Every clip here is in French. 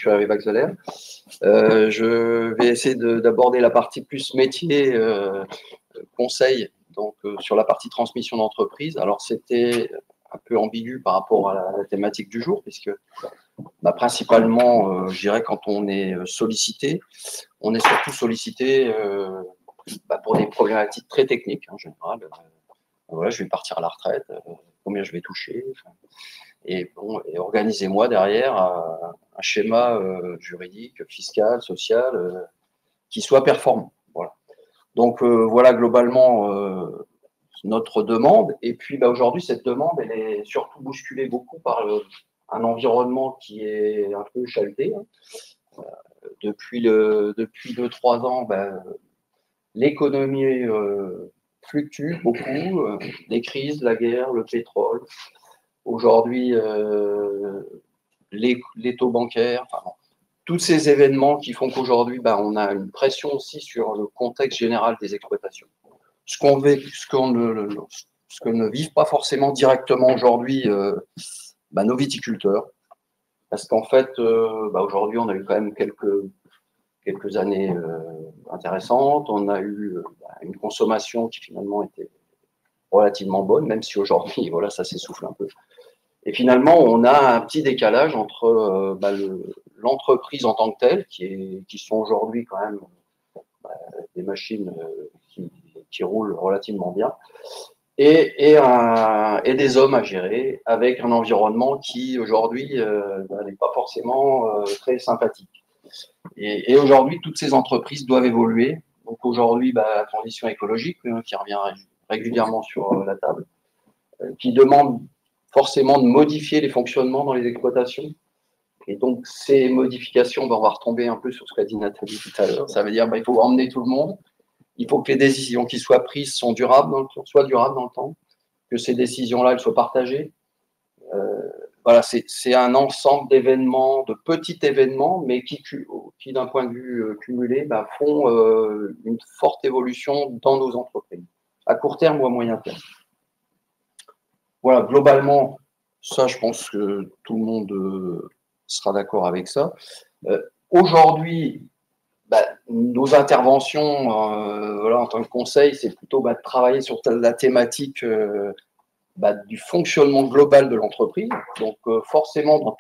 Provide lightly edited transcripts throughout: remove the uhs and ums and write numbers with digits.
suis Hervé Baxelaire. Je vais essayer d'aborder la partie plus métier, conseil, donc sur la partie transmission d'entreprise. Alors, c'était un peu ambigu par rapport à la thématique du jour, puisque principalement, je dirais, quand on est sollicité, on est surtout sollicité pour des problématiques très techniques, en général. Voilà, je vais partir à la retraite, combien je vais toucher, et organisez-moi derrière un schéma juridique, fiscal, social, qui soit performant. Voilà. Donc voilà globalement notre demande. Et puis aujourd'hui, cette demande, elle est surtout bousculée beaucoup par un environnement qui est un peu chahuté. Depuis 2-3 ans, l'économie fluctue beaucoup, les crises, la guerre, le pétrole. Aujourd'hui, les taux bancaires, enfin, bon, tous ces événements qui font qu'aujourd'hui, on a une pression aussi sur le contexte général des exploitations. Ce que ne vivent pas forcément directement aujourd'hui nos viticulteurs. Parce qu'en fait, aujourd'hui, on a eu quand même quelques années intéressantes. On a eu une consommation qui finalement était relativement bonne, même si aujourd'hui, voilà, ça s'essouffle un peu. Et finalement, on a un petit décalage entre l'entreprise en tant que telle, qui sont aujourd'hui quand même des machines qui roulent relativement bien, et des hommes à gérer avec un environnement qui aujourd'hui n'est pas forcément très sympathique. Et aujourd'hui, toutes ces entreprises doivent évoluer. Donc aujourd'hui, la transition écologique qui revient régulièrement sur la table, qui demande forcément de modifier les fonctionnements dans les exploitations. Et donc, ces modifications, on va retomber un peu sur ce qu'a dit Nathalie tout à l'heure. Ça veut dire qu'il faut emmener tout le monde. Il faut que les décisions qui soient prises soient durables dans le temps, que ces décisions-là, elles soient partagées. Voilà, c'est un ensemble d'événements, de petits événements, mais qui d'un point de vue cumulé, font une forte évolution dans nos entreprises, à court terme ou à moyen terme. Voilà, globalement, ça, je pense que tout le monde sera d'accord avec ça. Aujourd'hui, nos interventions en tant que conseil, c'est plutôt de travailler sur la thématique du fonctionnement global de l'entreprise. Donc, forcément, dans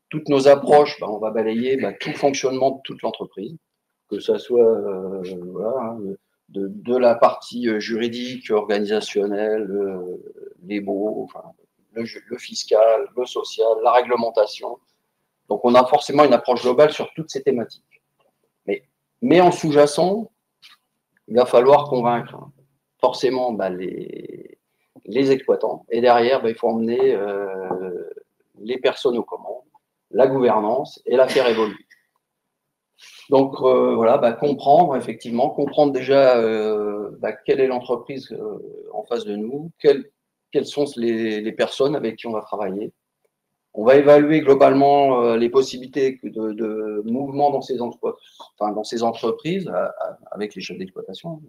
toutes nos approches, on va balayer tout le fonctionnement de toute l'entreprise, que ce soit de la partie juridique, organisationnelle, les baux, le fiscal, le social, la réglementation. Donc, on a forcément une approche globale sur toutes ces thématiques. Mais en sous-jacent, il va falloir convaincre forcément les exploitants. Et derrière, il faut emmener les personnes aux commandes, la gouvernance et la faire évoluer. Donc, comprendre déjà quelle est l'entreprise en face de nous, quelles sont les personnes avec qui on va travailler. On va évaluer globalement les possibilités de mouvement dans ces entreprises avec les chefs d'exploitation.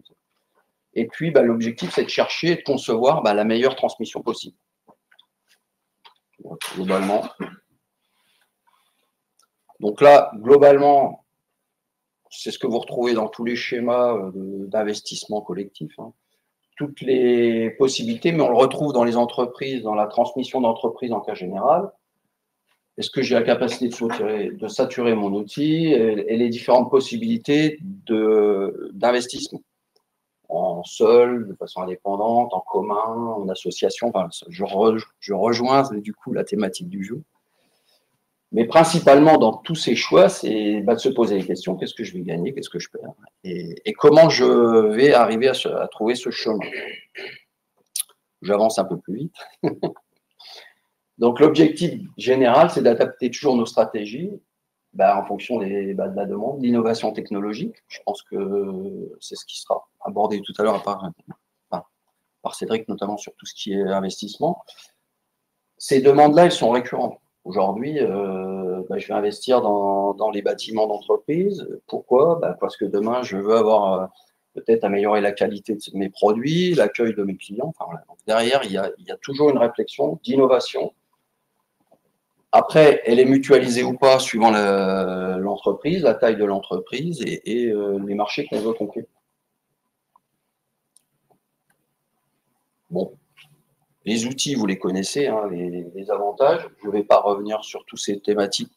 Et puis, l'objectif, c'est de chercher et de concevoir la meilleure transmission possible. Globalement. Donc là, globalement, c'est ce que vous retrouvez dans tous les schémas d'investissement collectif. Toutes les possibilités, mais on le retrouve dans les entreprises, dans la transmission d'entreprises en cas général. Est-ce que j'ai la capacité de saturer mon outil et les différentes possibilités d'investissement en seul, de façon indépendante, en commun, en association. Je rejoins du coup la thématique du jour. Mais principalement dans tous ces choix, c'est de se poser les questions, qu'est-ce que je vais gagner, qu'est-ce que je perds, et comment je vais arriver à trouver ce chemin. J'avance un peu plus vite. Donc l'objectif général, c'est d'adapter toujours nos stratégies en fonction de la demande, de l'innovation technologique. Je pense que c'est ce qui sera abordé tout à l'heure par Cédric, notamment sur tout ce qui est investissement. Ces demandes-là, elles sont récurrentes. Aujourd'hui, je vais investir dans les bâtiments d'entreprise. Pourquoi ? Parce que demain, je veux avoir peut-être améliorer la qualité de mes produits, l'accueil de mes clients. Donc, derrière, il y a toujours une réflexion d'innovation. Après, elle est mutualisée ou pas suivant l'entreprise, la taille de l'entreprise et les marchés qu'on veut conquérir. Bon, les outils, vous les connaissez, hein, les avantages. Je ne vais pas revenir sur toutes ces thématiques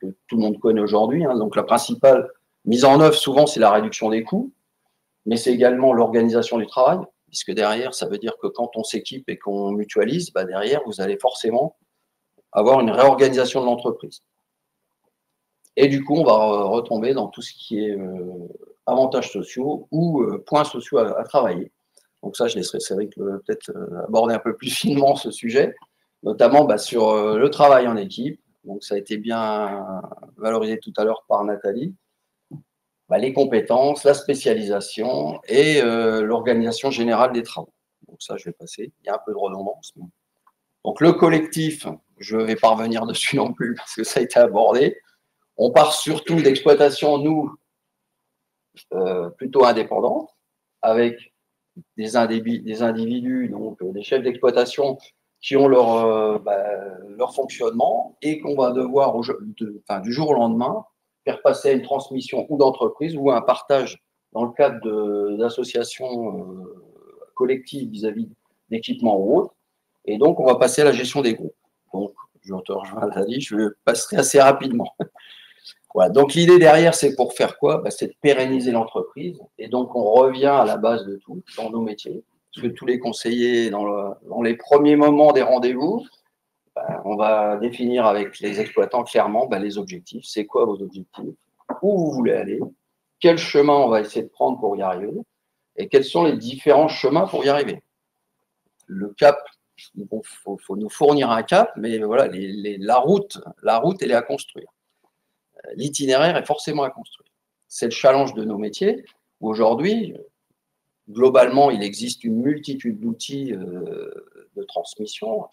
que tout le monde connaît aujourd'hui. Hein. Donc, la principale mise en œuvre, souvent, c'est la réduction des coûts, mais c'est également l'organisation du travail, puisque derrière, ça veut dire que quand on s'équipe et qu'on mutualise, bah derrière, vous allez forcément avoir une réorganisation de l'entreprise. Et du coup, on va retomber dans tout ce qui est avantages sociaux ou points sociaux à travailler. Donc ça, je laisserai Cédric peut-être aborder un peu plus finement ce sujet, notamment sur le travail en équipe. Donc ça a été bien valorisé tout à l'heure par Nathalie. Les compétences, la spécialisation et l'organisation générale des travaux. Donc ça, je vais passer. Il y a un peu de redondance. Donc le collectif, je ne vais pas revenir dessus non plus parce que ça a été abordé. On part surtout d'exploitation, nous, plutôt indépendantes, avec des individus, donc des chefs d'exploitation qui ont leur fonctionnement et qu'on va devoir, du jour au lendemain, faire passer à une transmission ou d'entreprise ou à un partage dans le cadre d'associations collectives vis-à-vis d'équipements ou autres. Et donc, on va passer à la gestion des groupes. Donc, je te rejoins, Nathalie, je passerai assez rapidement. Voilà. Donc, l'idée derrière, c'est pour faire quoi? C'est de pérenniser l'entreprise. Et donc, on revient à la base de tout, dans nos métiers. Parce que tous les conseillers, dans les premiers moments des rendez-vous, on va définir avec les exploitants clairement les objectifs. C'est quoi vos objectifs? Où vous voulez aller? Quel chemin on va essayer de prendre pour y arriver? Et quels sont les différents chemins pour y arriver? Le cap, il faut nous fournir un cap, mais voilà, la route, elle est à construire. L'itinéraire est forcément à construire. C'est le challenge de nos métiers. Aujourd'hui, globalement, il existe une multitude d'outils de transmission,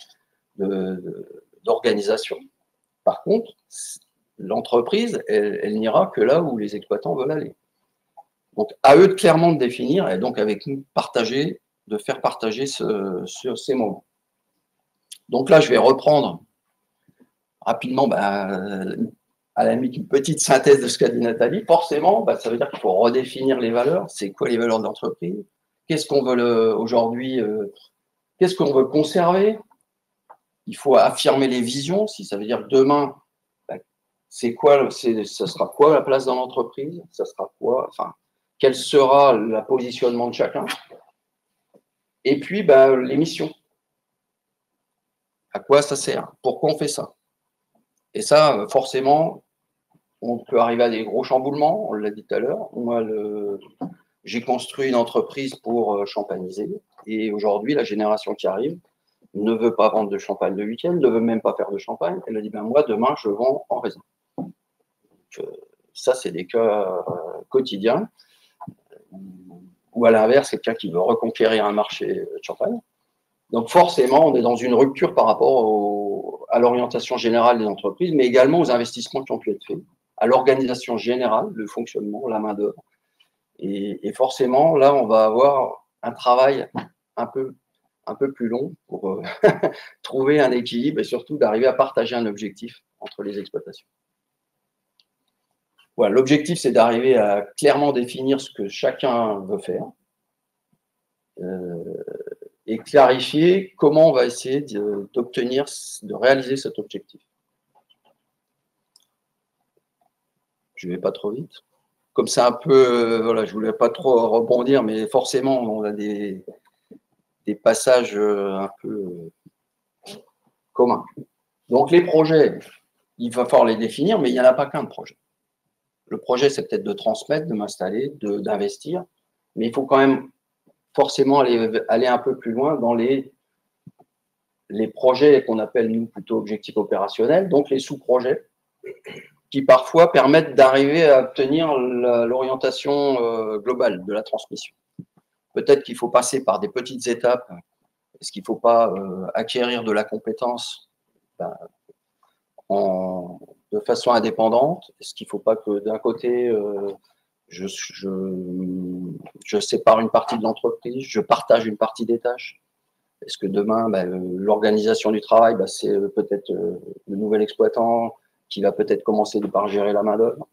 d'organisation. Par contre, l'entreprise, elle n'ira que là où les exploitants veulent aller. Donc, à eux de clairement de définir et donc avec nous de faire partager ces moments. Donc là, je vais reprendre rapidement, à la limite, une petite synthèse de ce qu'a dit Nathalie. Forcément, ça veut dire qu'il faut redéfinir les valeurs. C'est quoi les valeurs de l'entreprise? Qu'est-ce qu'on veut aujourd'hui? Qu'est-ce qu'on veut conserver? Il faut affirmer les visions. Si ça veut dire demain, ça sera quoi la place dans l'entreprise? Ça sera quoi? Enfin, quel sera le positionnement de chacun? Et puis, les missions. À quoi ça sert? Pourquoi on fait ça? Et ça, forcément, on peut arriver à des gros chamboulements, on l'a dit tout à l'heure. Moi, j'ai construit une entreprise pour champagniser. Et aujourd'hui, la génération qui arrive ne veut pas vendre de champagne le week-end, ne veut même pas faire de champagne. Elle a dit, moi, demain, je vends en raisin. Donc, ça, c'est des cas quotidiens. Ou à l'inverse, quelqu'un qui veut reconquérir un marché de champagne. Donc forcément, on est dans une rupture par rapport à l'orientation générale des entreprises, mais également aux investissements qui ont pu être faits, à l'organisation générale, le fonctionnement, la main-d'œuvre. Et forcément, là, on va avoir un travail un peu plus long pour trouver un équilibre et surtout d'arriver à partager un objectif entre les exploitations. Voilà, l'objectif, c'est d'arriver à clairement définir ce que chacun veut faire. Et clarifier comment on va essayer de réaliser cet objectif. Je ne vais pas trop vite. Comme c'est un peu, voilà, je ne voulais pas trop rebondir, mais forcément, on a des passages un peu communs. Donc, les projets, il va falloir les définir, mais il n'y en a pas qu'un de projet. Le projet, c'est peut-être de transmettre, de m'installer, d'investir, mais il faut quand même forcément aller un peu plus loin dans les projets qu'on appelle, nous, plutôt objectifs opérationnels, donc les sous-projets, qui parfois permettent d'arriver à obtenir l'orientation globale de la transmission. Peut-être qu'il faut passer par des petites étapes. Est-ce qu'il ne faut pas acquérir de la compétence de façon indépendante? Est-ce qu'il ne faut pas que d'un côté, je sépare une partie de l'entreprise, je partage une partie des tâches? Est-ce que demain, l'organisation du travail, c'est peut-être le nouvel exploitant qui va peut-être commencer par gérer la main-d'œuvre.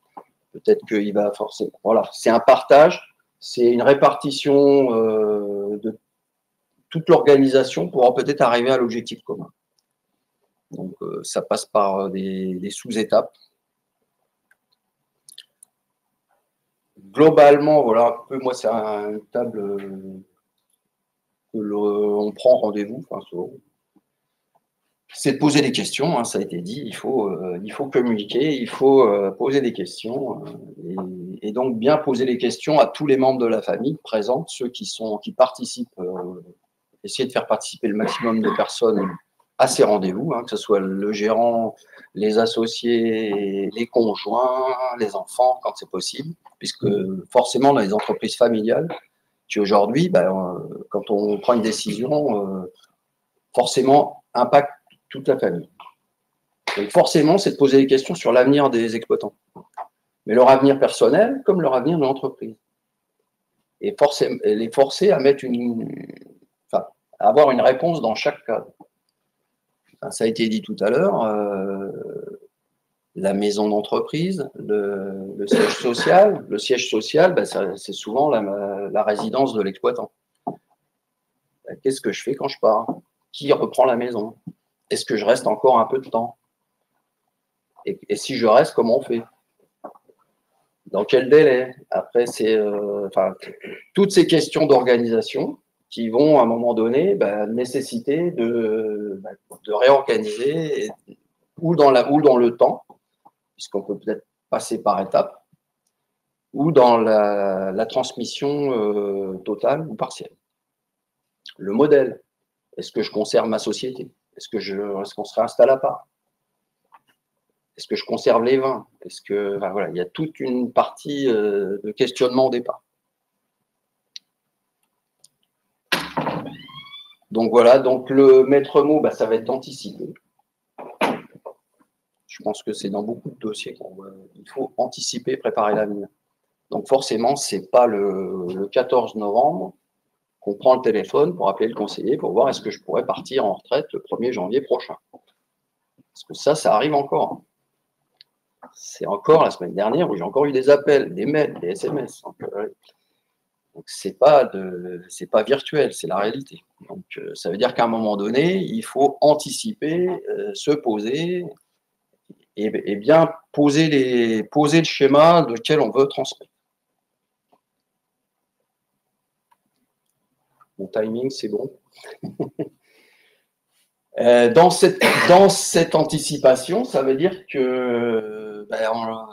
Peut-être qu'il va forcer. Voilà, c'est un partage, c'est une répartition de toute l'organisation pour peut-être arriver à l'objectif commun. Donc, ça passe par des sous-étapes. Globalement, voilà, un peu, moi, c'est une table que on prend rendez-vous. Enfin, c'est de poser des questions, hein, ça a été dit. Il faut communiquer, il faut poser des questions et donc bien poser les questions à tous les membres de la famille présents, ceux qui participent, essayer de faire participer le maximum de personnes à ces rendez-vous, hein, que ce soit le gérant, les associés, les conjoints, les enfants, quand c'est possible, puisque forcément dans les entreprises familiales, qui aujourd'hui, quand on prend une décision, forcément impacte toute la famille. Donc forcément, c'est de poser des questions sur l'avenir des exploitants, mais leur avenir personnel comme leur avenir de l'entreprise. Et les forcer à mettre à avoir une réponse dans chaque cadre. Enfin, ça a été dit tout à l'heure, la maison d'entreprise, le siège social. Le siège social, c'est souvent la résidence de l'exploitant. Qu'est-ce que je fais quand je pars? Qui reprend la maison? Est-ce que je reste encore un peu de temps? Et si je reste, comment on fait? Dans quel délai? Après, c'est toutes ces questions d'organisation qui vont, à un moment donné, nécessiter de réorganiser ou dans le temps, puisqu'on peut peut-être passer par étapes, ou dans la transmission totale ou partielle. Le modèle, est-ce que je conserve ma société? Est-ce qu'on se réinstalle à part? Est-ce que je conserve les vins? Voilà, il y a toute une partie de questionnement au départ. Donc voilà, donc le maître mot, ça va être d'anticiper. Je pense que c'est dans beaucoup de dossiers il faut anticiper, préparer l'avenir. Donc forcément, c'est pas le 14 novembre qu'on prend le téléphone pour appeler le conseiller pour voir est-ce que je pourrais partir en retraite le 1er janvier prochain. Parce que ça arrive encore. C'est encore la semaine dernière où j'ai encore eu des appels, des mails, des SMS. Donc c'est pas virtuel, c'est la réalité. Donc ça veut dire qu'à un moment donné, il faut anticiper, se poser et bien poser le schéma lequel on veut transmettre. Mon timing, c'est bon. Dans cette anticipation, ça veut dire que,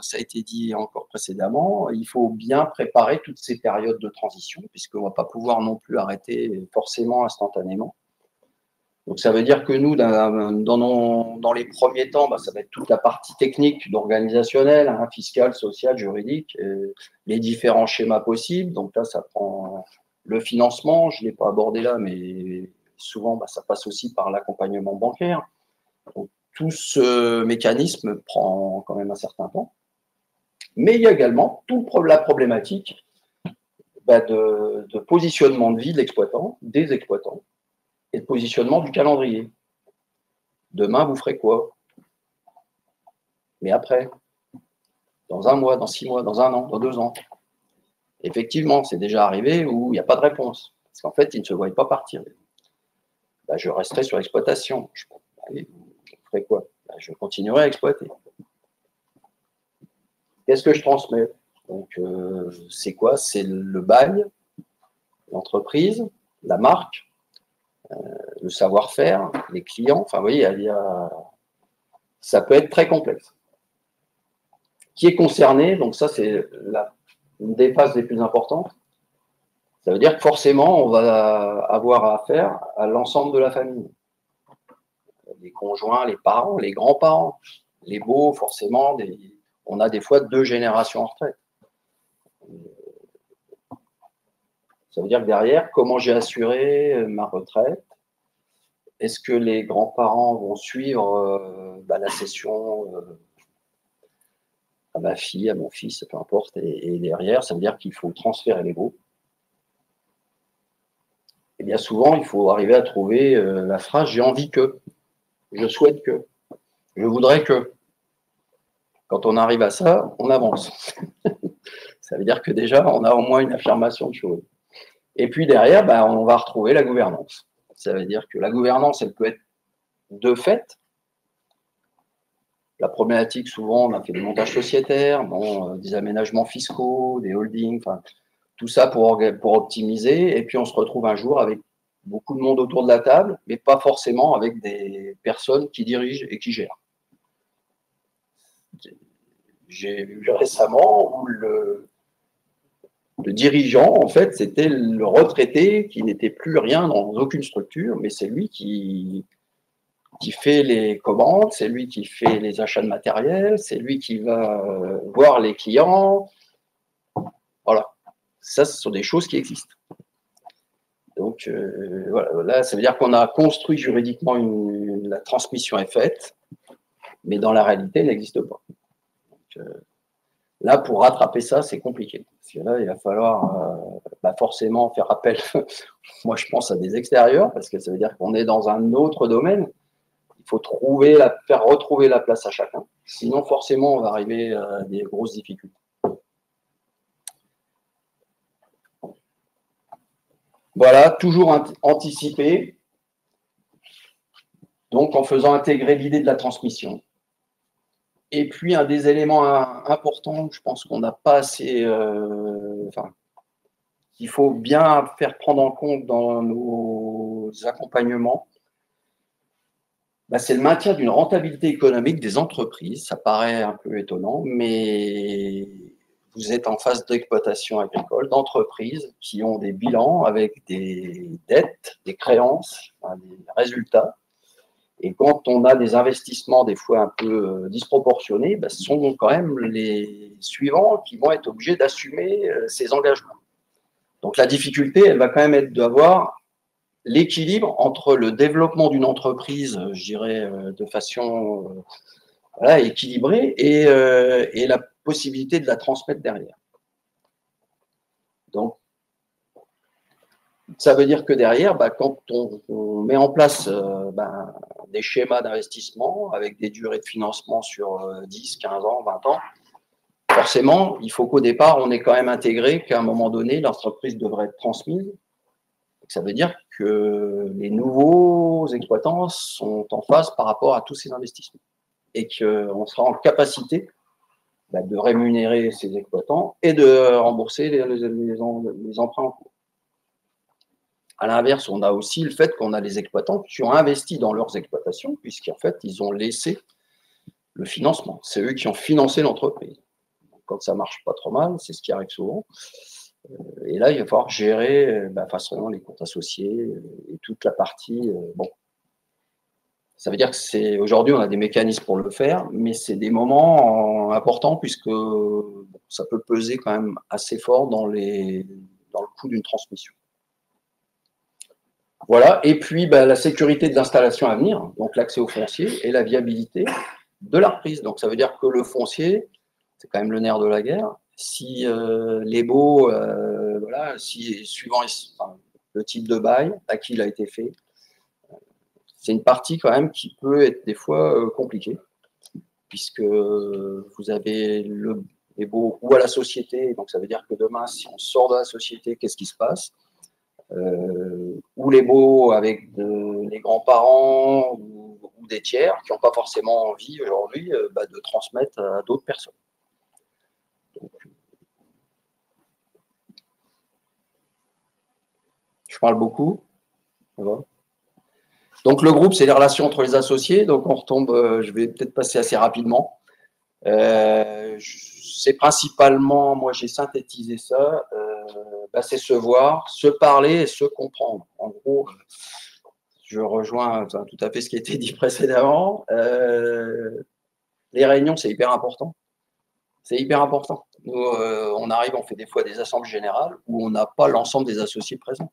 ça a été dit encore précédemment, il faut bien préparer toutes ces périodes de transition, puisqu'on ne va pas pouvoir non plus arrêter forcément instantanément. Donc ça veut dire que nous, dans les premiers temps, ça va être toute la partie technique, organisationnelle, hein, fiscale, sociale, juridique, les différents schémas possibles. Donc là, ça prend le financement, je ne l'ai pas abordé là, mais souvent, ça passe aussi par l'accompagnement bancaire. Donc, tout ce mécanisme prend quand même un certain temps. Mais il y a également toute la problématique de positionnement de vie de l'exploitant, des exploitants, et de positionnement du calendrier. Demain, vous ferez quoi? Mais après, dans 1 mois, dans 6 mois, dans 1 an, dans 2 ans. Effectivement, c'est déjà arrivé où il n'y a pas de réponse. Parce qu'en fait, ils ne se voient pas partir. Je resterai sur l'exploitation. Vous ferez quoi? Je continuerai à exploiter. Qu'est-ce que je transmets? Donc, c'est quoi? C'est le bail, l'entreprise, la marque, le savoir-faire, les clients. Enfin, vous voyez, ça peut être très complexe. Qui est concerné? Donc ça, c'est une des phases les plus importantes. Ça veut dire que forcément, on va avoir affaire à l'ensemble de la famille. Les conjoints, les parents, les grands-parents, les beaux, forcément. On a des fois 2 générations en retraite. Ça veut dire que derrière, comment j'ai assuré ma retraite? Est-ce que les grands-parents vont suivre la cession à ma fille, à mon fils, peu importe, et derrière, ça veut dire qu'il faut transférer les baux. Et bien souvent, il faut arriver à trouver la phrase « j'ai envie que »,« je souhaite que »,« je voudrais que ». Quand on arrive à ça, on avance. Ça veut dire que déjà, on a au moins une affirmation de choses. Et puis derrière, on va retrouver la gouvernance. Ça veut dire que la gouvernance, elle peut être de fait. La problématique, souvent, on a fait des montages sociétaires, des aménagements fiscaux, des holdings, enfin, tout ça pour optimiser. Et puis, on se retrouve un jour avec beaucoup de monde autour de la table, mais pas forcément avec des personnes qui dirigent et qui gèrent. J'ai vu récemment où le dirigeant, en fait, c'était le retraité qui n'était plus rien dans aucune structure, mais c'est lui qui fait les commandes, c'est lui qui fait les achats de matériel, c'est lui qui va voir les clients. Voilà. Ça, ce sont des choses qui existent. Donc, voilà, là, ça veut dire qu'on a construit juridiquement la transmission est faite, mais dans la réalité, elle n'existe pas. Donc, là, pour rattraper ça, c'est compliqué. Parce que là, il va falloir forcément faire appel, moi je pense à des extérieurs, parce que ça veut dire qu'on est dans un autre domaine. Il faut faire retrouver la place à chacun. Sinon, forcément, on va arriver à des grosses difficultés. Voilà, toujours anticiper, donc en faisant intégrer l'idée de la transmission. Et puis, un des éléments importants, je pense qu'on n'a pas assez, qu'il faut bien faire prendre en compte dans nos accompagnements, c'est le maintien d'une rentabilité économique des entreprises. Ça paraît un peu étonnant, mais vous êtes en phase d'exploitation agricole, d'entreprises qui ont des bilans avec des dettes, des créances, des résultats. Et quand on a des investissements des fois un peu disproportionnés, ce sont quand même les suivants qui vont être obligés d'assumer ces engagements. Donc la difficulté, elle va quand même être d'avoir l'équilibre entre le développement d'une entreprise, je dirais, de façon équilibrée et la possibilité de la transmettre derrière. Donc, ça veut dire que derrière, quand on met en place des schémas d'investissement avec des durées de financement sur 10, 15 ans, 20 ans, forcément, il faut qu'au départ, on ait quand même intégré qu'à un moment donné, l'entreprise devrait être transmise. Ça veut dire que les nouveaux exploitants sont en phase par rapport à tous ces investissements et qu'on sera en capacité de rémunérer ces exploitants et de rembourser les emprunts en cours. À l'inverse, on a aussi le fait qu'on a les exploitants qui ont investi dans leurs exploitations puisqu'en fait, ils ont laissé le financement. C'est eux qui ont financé l'entreprise. Quand ça ne marche pas trop mal, c'est ce qui arrive souvent. Et là, il va falloir gérer facilement les comptes associés et toute la partie. Ça veut dire que aujourd'hui, on a des mécanismes pour le faire, mais c'est des moments importants puisque ça peut peser quand même assez fort dans le coût d'une transmission. Voilà. Et puis, la sécurité de l'installation à venir, donc l'accès au foncier et la viabilité de la reprise. Donc, ça veut dire que le foncier, c'est quand même le nerf de la guerre. Si les baux, suivant le type de bail, à qui il a été fait, c'est une partie quand même qui peut être des fois compliquée, puisque vous avez les baux ou à la société, donc ça veut dire que demain, si on sort de la société, qu'est-ce qui se passe ou les baux avec les grands-parents ou des tiers qui n'ont pas forcément envie aujourd'hui de transmettre à d'autres personnes. Donc, je parle beaucoup. Voilà. Donc, le groupe, c'est les relations entre les associés. Donc, on retombe, je vais peut-être passer assez rapidement. C'est principalement, moi, j'ai synthétisé ça, c'est se voir, se parler et se comprendre. En gros, je rejoins tout à fait ce qui a été dit précédemment. Les réunions, c'est hyper important. C'est hyper important. Nous, on arrive, on fait des fois des assemblées générales où on n'a pas l'ensemble des associés présents.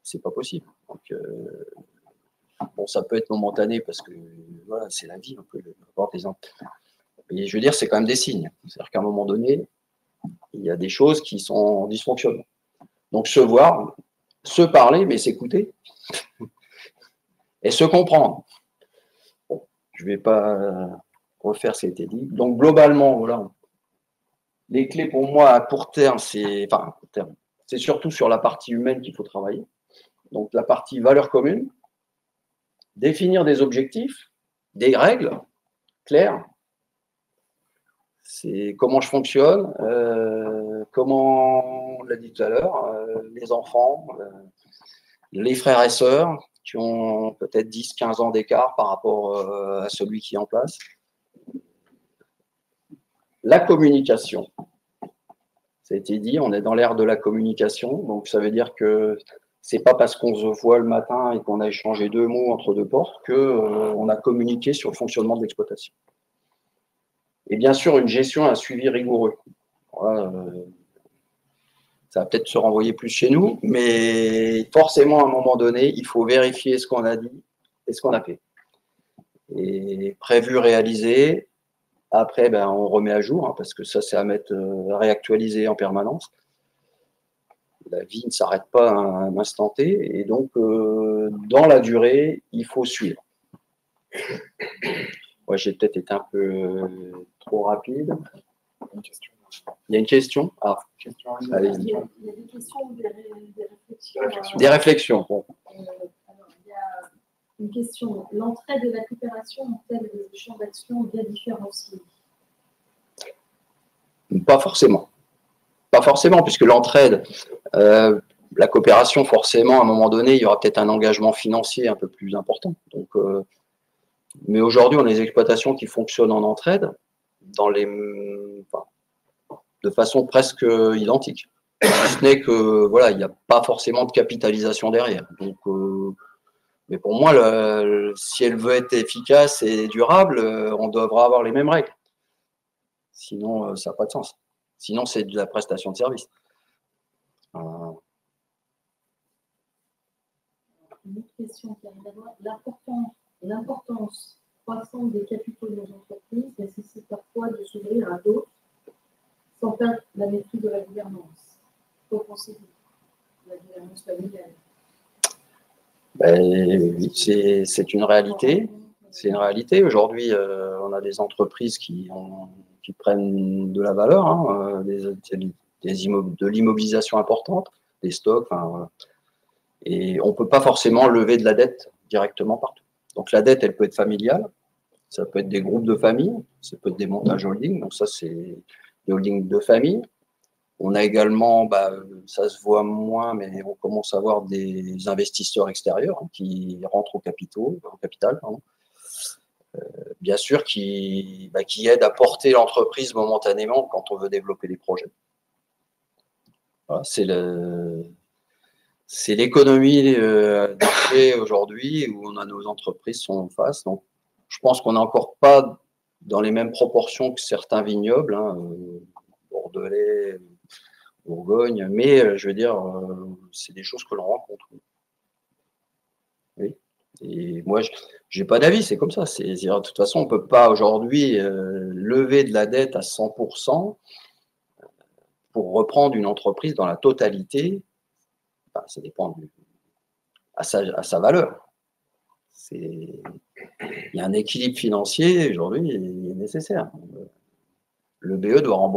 C'est pas possible. Donc, ça peut être momentané parce que voilà, c'est la vie. On peut avoir des mais je veux dire, c'est quand même des signes. C'est-à-dire qu'à un moment donné, il y a des choses qui sont en dysfonctionnement. Donc, se voir, se parler, mais s'écouter, et se comprendre. Bon, je ne vais pas refaire ce qui a été dit. Donc, globalement, voilà, les clés pour moi à court terme, c'est surtout sur la partie humaine qu'il faut travailler. Donc, la partie valeurs communes, définir des objectifs, des règles claires. C'est comment je fonctionne, comment, on l'a dit tout à l'heure, les enfants, les frères et sœurs qui ont peut-être 10, 15 ans d'écart par rapport à celui qui est en place. La communication. Ça a été dit, on est dans l'ère de la communication, donc ça veut dire que c'est pas parce qu'on se voit le matin et qu'on a échangé 2 mots entre 2 portes qu'on a communiqué sur le fonctionnement de l'exploitation. Et bien sûr, une gestion, un suivi rigoureux. Voilà, ça va peut-être se renvoyer plus chez nous, mais forcément, à un moment donné, il faut vérifier ce qu'on a dit et ce qu'on a fait. Et prévu, réalisé. Après, ben, on remet à jour, hein, parce que ça, c'est à mettre, à réactualiser en permanence. La vie ne s'arrête pas à un instant T, et donc, dans la durée, il faut suivre. Ouais, j'ai peut-être été un peu trop rapide. Il y a une question? Ah, allez. Il y a des questions ou des réflexions. Des réflexions. Bon. Alors, il y a une question. L'entraide et la coopération ont-elles des champs d'action bien différenciés? Pas forcément. Pas forcément, puisque l'entraide, la coopération, forcément, à un moment donné, il y aura peut-être un engagement financier un peu plus important. Donc, mais aujourd'hui, on a des exploitations qui fonctionnent en entraide de façon presque identique. Si ce n'est que, voilà, il n'y a pas forcément de capitalisation derrière. Donc, mais pour moi, si elle veut être efficace et durable, on devra avoir les mêmes règles. Sinon, ça n'a pas de sens. Sinon, c'est de la prestation de service. Une autre question qui arrive d'abord. L'importance croissante des capitaux de nos entreprises nécessite parfois de s'ouvrir à d'autres sans perdre la maîtrise de la gouvernance. Qu'en pensez-vous? La gouvernance familiale. Ben, oui, c'est une réalité. C'est une réalité. Aujourd'hui, on a des entreprises qui prennent de la valeur, hein, de l'immobilisation importante, des stocks. Enfin, et on ne peut pas forcément lever de la dette directement partout. Donc la dette, elle peut être familiale, ça peut être des groupes de famille, ça peut être des montages holding. Donc ça, c'est des holdings de famille. On a également, ça se voit moins, mais on commence à voir des investisseurs extérieurs qui rentrent au capital, pardon. Bien sûr, qui aident à porter l'entreprise momentanément quand on veut développer des projets. Voilà, c'est l'économie d'arché aujourd'hui où on a nos entreprises sont en face. Donc, je pense qu'on n'est encore pas dans les mêmes proportions que certains vignobles, hein, bordelais, Bourgogne, mais je veux dire, c'est des choses que l'on rencontre. Oui. Et moi, je n'ai pas d'avis, c'est comme ça. De toute façon, on ne peut pas aujourd'hui lever de la dette à 100% pour reprendre une entreprise dans la totalité. Enfin, ça dépend à sa valeur. Il y a un équilibre financier aujourd'hui, il est nécessaire. Le BE doit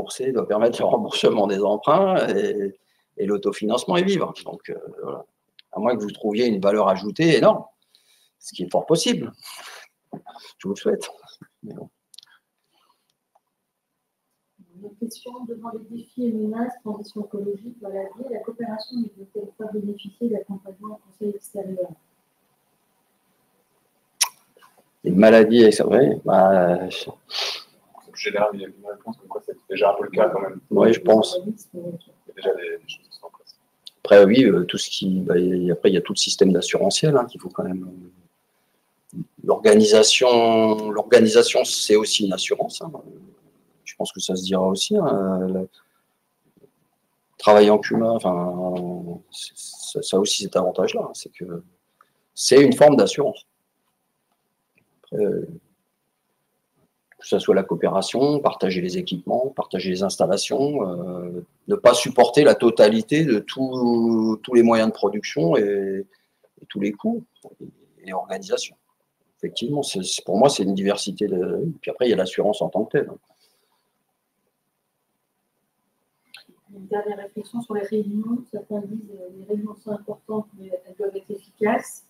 permettre le remboursement des emprunts et l'autofinancement et vivre. Donc, voilà. À moins que vous trouviez une valeur ajoutée énorme, ce qui est fort possible. Je vous le souhaite. Mais bon. Une question, devant les défis et menaces, transition écologique, maladie, la coopération ne peut-elle pas bénéficier d'accompagnement en conseil extérieur? Les maladies, c'est vrai. Général, il y a une réponse comme quoi c'est déjà un peu le cas quand même. Oui, je pense. Il y a déjà des choses qui sont en place. Après, oui, tout ce qui. Après, il y a tout le système d'assurantiel qu'il faut quand même. L'organisation, c'est aussi une assurance. Je pense que ça se dira aussi. Travailler en commun, enfin, ça aussi cet avantage-là, c'est que c'est une forme d'assurance. Après, que ce soit la coopération, partager les équipements, partager les installations, ne pas supporter la totalité de tous les moyens de production et tous les coûts et organisation. Effectivement, pour moi, c'est une diversité. Puis après, il y a l'assurance en tant que telle. Une dernière réflexion sur les réunions. Certains disent que les réunions sont importantes, mais elles doivent être efficaces.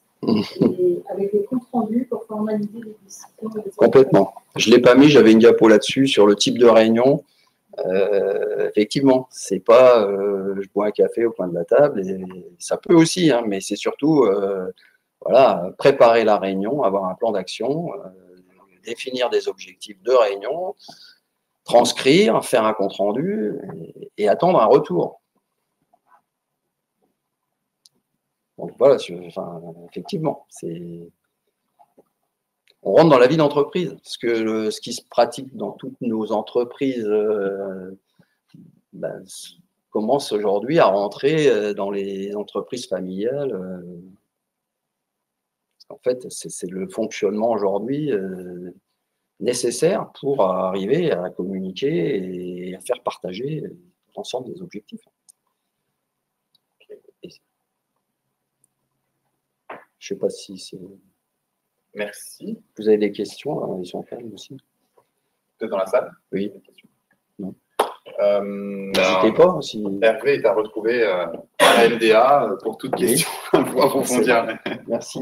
Et avec des comptes rendus pour formaliser les décisions. Complètement. Je ne l'ai pas mis, j'avais une diapo là-dessus sur le type de réunion. Effectivement, c'est pas je bois un café au coin de la table, et ça peut aussi, hein, mais c'est surtout voilà, préparer la réunion, avoir un plan d'action, définir des objectifs de réunion, transcrire, faire un compte rendu et attendre un retour. Donc voilà, effectivement, on rentre dans la vie d'entreprise. Ce qui se pratique dans toutes nos entreprises commence aujourd'hui à rentrer dans les entreprises familiales. En fait, c'est le fonctionnement aujourd'hui nécessaire pour arriver à communiquer et à faire partager l'ensemble des objectifs. Je ne sais pas si c'est... Merci. Vous avez des questions, ils sont calmes aussi. Vous êtes dans la salle? Oui. Non. N'hésitez pas. Si... Hervé est à retrouver à la MDA pour toute question pour approfondir. Merci.